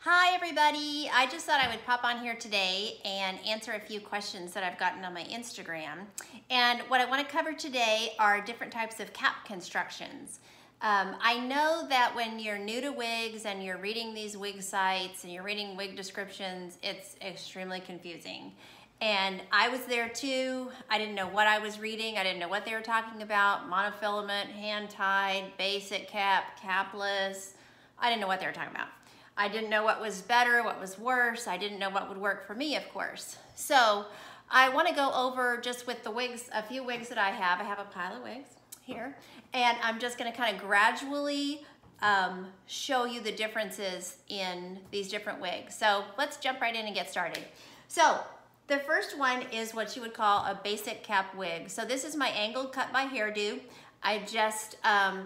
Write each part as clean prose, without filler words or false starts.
Hi everybody, I just thought I would pop on here today and answer a few questions that I've gotten on my Instagram. And what I want to cover today are different types of cap constructions. I know that when you're new to wigs and you're reading these wig sites and you're reading wig descriptions, it's extremely confusing. And I was there too. I didn't know what I was reading. I didn't know what they were talking about. Monofilament, hand-tied, basic cap, capless. I didn't know what they were talking about. I didn't know what was better, what was worse. I didn't know what would work for me, of course. So I want to go over just with the wigs, a few wigs that I have. I have a pile of wigs here, and I'm just going to kind of gradually show you the differences in these different wigs. So let's jump right in and get started. So the first one is what you would call a basic cap wig. So this is my angled cut by hairdo. I just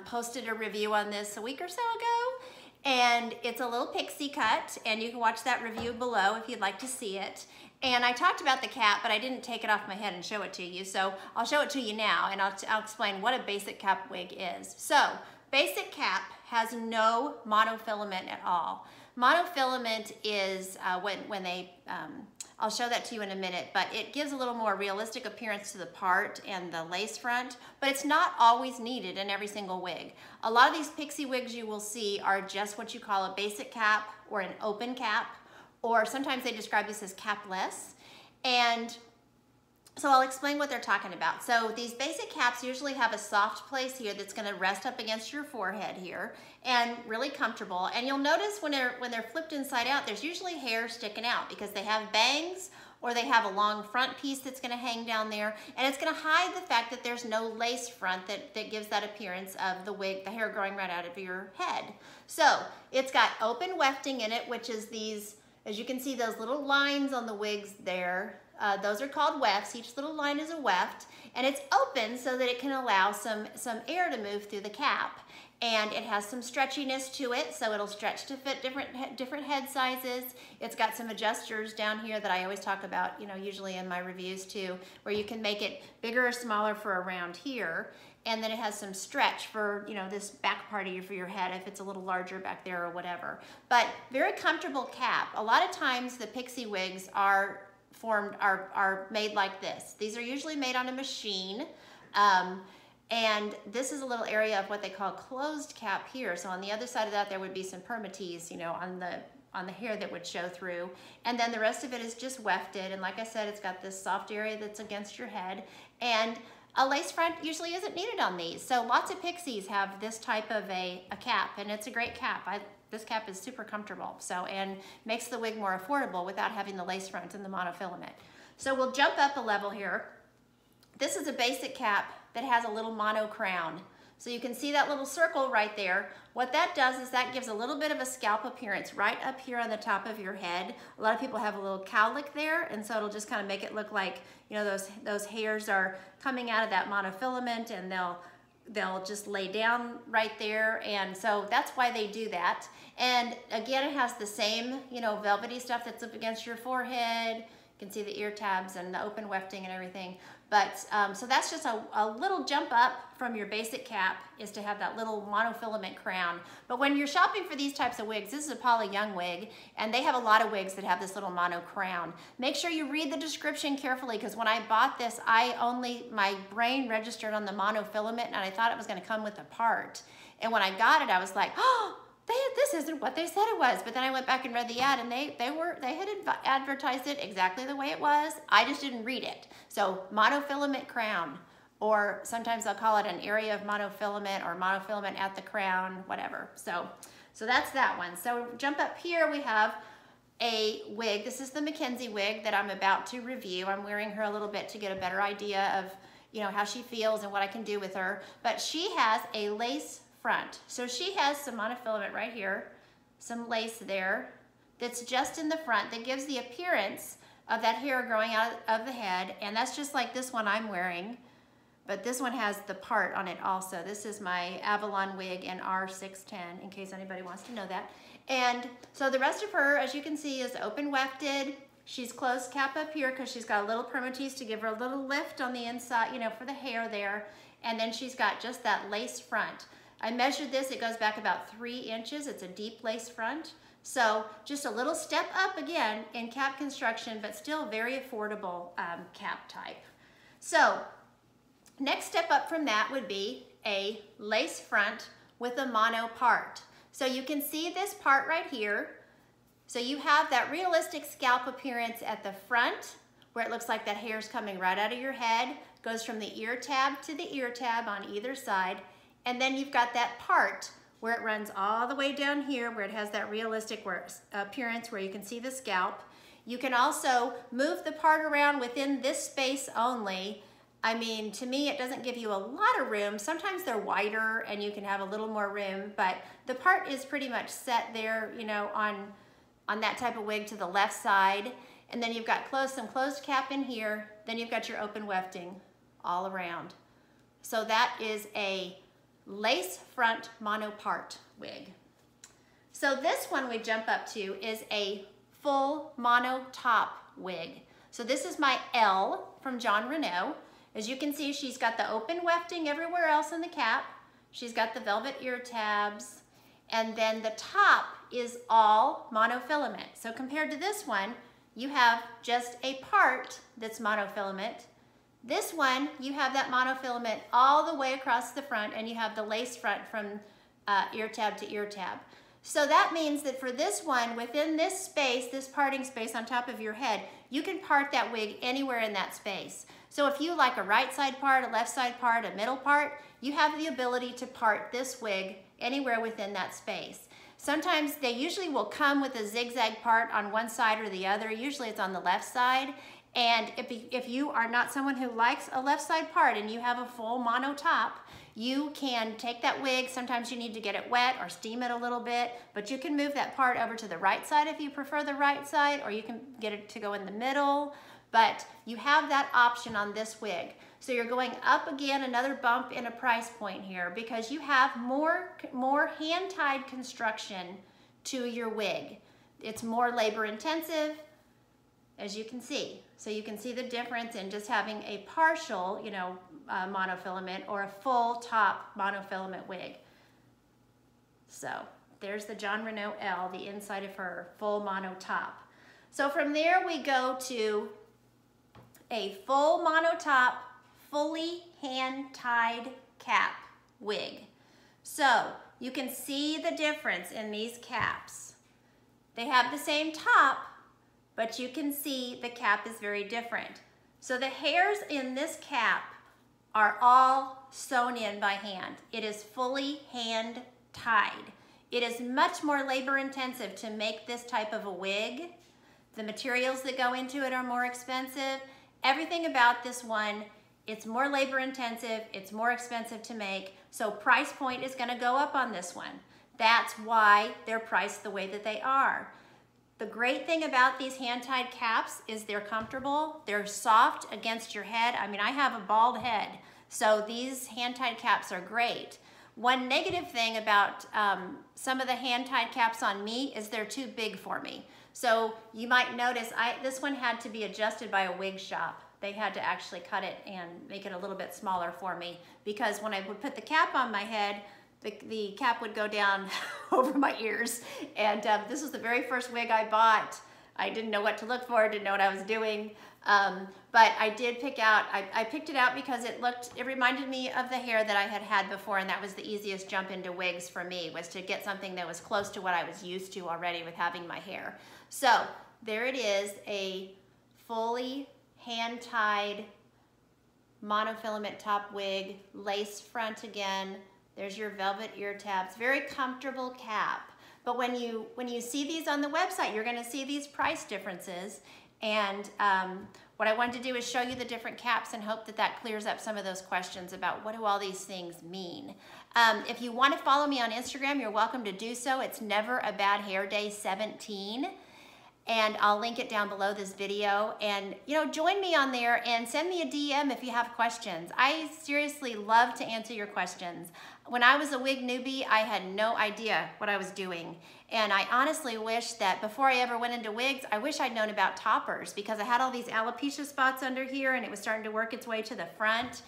posted a review on this a week or so ago. And it's a little pixie cut, and you can watch that review below if you'd like to see it. And I talked about the cap, but I didn't take it off my head and show it to you, so I'll show it to you now, and I'll explain what a basic cap wig is. So, basic cap has no monofilament at all. Monofilament is when they, I'll show that to you in a minute, but it gives a little more realistic appearance to the part and the lace front, but it's not always needed in every single wig. A lot of these pixie wigs you will see are just what you call a basic cap or an open cap, or sometimes they describe this as capless. And so I'll explain what they're talking about. So these basic caps usually have a soft place here that's gonna rest up against your forehead here and really comfortable. And you'll notice when they're flipped inside out, there's usually hair sticking out because they have bangs or they have a long front piece that's gonna hang down there, and it's gonna hide the fact that there's no lace front that gives that appearance of the wig, the hair growing right out of your head. So it's got open wefting in it, which is these, as you can see, those little lines on the wigs there. Those are called wefts. Each little line is a weft, and it's open so that it can allow some air to move through the cap. And it has some stretchiness to it, so it'll stretch to fit different head sizes. It's got some adjusters down here that I always talk about, you know, usually in my reviews too, where you can make it bigger or smaller for around here. And then it has some stretch for, you know, this back part of your head if it's a little larger back there or whatever. But very comfortable cap. A lot of times the pixie wigs are made like this. These are usually made on a machine. And this is a little area of what they call closed cap here. So on the other side of that, there would be some permatease, you know, on the hair that would show through. And then the rest of it is just wefted. And like I said, it's got this soft area that's against your head. And a lace front usually isn't needed on these. So lots of pixies have this type of a cap, and it's a great cap. This cap is super comfortable, and makes the wig more affordable without having the lace front and the monofilament. So we'll jump up a level here. This is a basic cap that has a little mono crown. So you can see that little circle right there. What that does is that gives a little bit of a scalp appearance right up here on the top of your head. A lot of people have a little cowlick there, and so it'll just kind of make it look like, you know, those hairs are coming out of that monofilament, and they'll just lay down right there. And so that's why they do that. And again, it has the same, you know, velvety stuff that's up against your forehead. You can see the ear tabs and the open wefting and everything. But so that's just a little jump up from your basic cap, is to have that little monofilament crown. But when you're shopping for these types of wigs, this is a Paula Young wig, and they have a lot of wigs that have this little mono crown. Make sure you read the description carefully, because when I bought this, my brain registered on the monofilament, and I thought it was gonna come with a part. And when I got it, I was like, oh, this isn't what they said it was. But then I went back and read the ad, and they had advertised it exactly the way it was. I just didn't read it. So monofilament crown, or sometimes they'll call it an area of monofilament, or monofilament at the crown, whatever. So that's that one. So jump up here, we have a wig. This is the Mackenzie wig that I'm about to review. I'm wearing her a little bit to get a better idea of, you know, how she feels and what I can do with her. But she has a lace front. So she has some monofilament right here, some lace there that's just in the front that gives the appearance of that hair growing out of the head. And that's just like this one I'm wearing, but this one has the part on it also. This is my Avalon wig in R610, in case anybody wants to know that. And so the rest of her, as you can see, is open wefted. She's closed cap up here because she's got a little permatease to give her a little lift on the inside, you know, for the hair there. And then she's got just that lace front. I measured this, it goes back about 3 inches. It's a deep lace front. So just a little step up again in cap construction, but still very affordable cap type. So next step up from that would be a lace front with a mono part. So you can see this part right here. So you have that realistic scalp appearance at the front where it looks like that hair's coming right out of your head, goes from the ear tab to the ear tab on either side, and then you've got that part where it runs all the way down here where it has that realistic appearance where you can see the scalp. You can also move the part around within this space only. I mean, to me, it doesn't give you a lot of room. Sometimes they're wider and you can have a little more room, but the part is pretty much set there, you know, on that type of wig to the left side. And then you've got some closed cap in here. Then you've got your open wefting all around. So that is a lace front mono part wig. So this one we jump up to is a full mono top wig. So this is my L from John Renault. As you can see, she's got the open wefting everywhere else in the cap. She's got the velvet ear tabs. And then the top is all monofilament. So compared to this one, you have just a part that's monofilament. This one, you have that monofilament all the way across the front, and you have the lace front from ear tab to ear tab. So that means that for this one, within this space, this parting space on top of your head, you can part that wig anywhere in that space. So if you like a right side part, a left side part, a middle part, you have the ability to part this wig anywhere within that space. Sometimes they usually will come with a zigzag part on one side or the other. Usually it's on the left side. And if you are not someone who likes a left side part and you have a full mono top, you can take that wig. Sometimes you need to get it wet or steam it a little bit, but you can move that part over to the right side if you prefer the right side, or you can get it to go in the middle. But you have that option on this wig. So you're going up again, another bump in a price point here, because you have more hand-tied construction to your wig. It's more labor intensive, as you can see. So you can see the difference in just having a partial, you know, monofilament or a full top monofilament wig. So there's the John Renault L, the inside of her full mono top. So from there we go to a full mono top, fully hand-tied cap wig. So you can see the difference in these caps. They have the same top, but you can see the cap is very different. So the hairs in this cap are all sewn in by hand. It is fully hand tied. It is much more labor intensive to make this type of a wig. The materials that go into it are more expensive. Everything about this one, it's more labor intensive, it's more expensive to make, so price point is gonna go up on this one. That's why they're priced the way that they are. The great thing about these hand-tied caps is they're comfortable, they're soft against your head. I mean, I have a bald head, so these hand-tied caps are great. One negative thing about some of the hand-tied caps on me is they're too big for me. So you might notice this one had to be adjusted by a wig shop. They had to actually cut it and make it a little bit smaller for me, because when I would put the cap on my head, the cap would go down over my ears. And this was the very first wig I bought. I didn't know what to look for, didn't know what I was doing. But I did pick out, I picked it out because it reminded me of the hair that I had had before, and that was the easiest jump into wigs for me, was to get something that was close to what I was used to already with having my hair. So there it is, a fully hand-tied monofilament top wig, lace front again. There's your velvet ear tabs, very comfortable cap. But when you see these on the website, you're gonna see these price differences. And what I wanted to do is show you the different caps and hope that that clears up some of those questions about what do all these things mean. If you want to follow me on Instagram, you're welcome to do so. It's Never a Bad Hair Day 17. And I'll link it down below this video. And join me on there and send me a DM if you have questions. I seriously love to answer your questions. When I was a wig newbie, I had no idea what I was doing. And I honestly wish that before I ever went into wigs, I wish I'd known about toppers, because I had all these alopecia spots under here and it was starting to work its way to the front.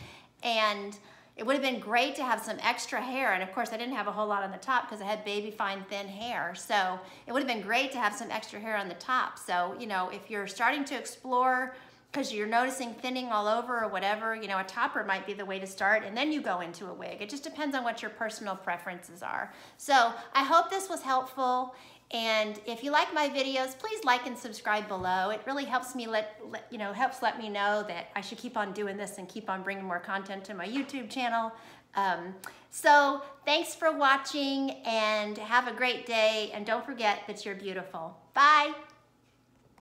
And It would have been great to have some extra hair, and of course I didn't have a whole lot on the top because I had baby fine thin hair. So it would have been great to have some extra hair on the top. So, you know, if you're starting to explore because you're noticing thinning all over or whatever, you know, a topper might be the way to start, and then you go into a wig. It just depends on what your personal preferences are. So I hope this was helpful. And if you like my videos, please like and subscribe below. It really helps me let me know that I should keep on doing this and keep on bringing more content to my YouTube channel. So thanks for watching and have a great day. And don't forget that you're beautiful. Bye.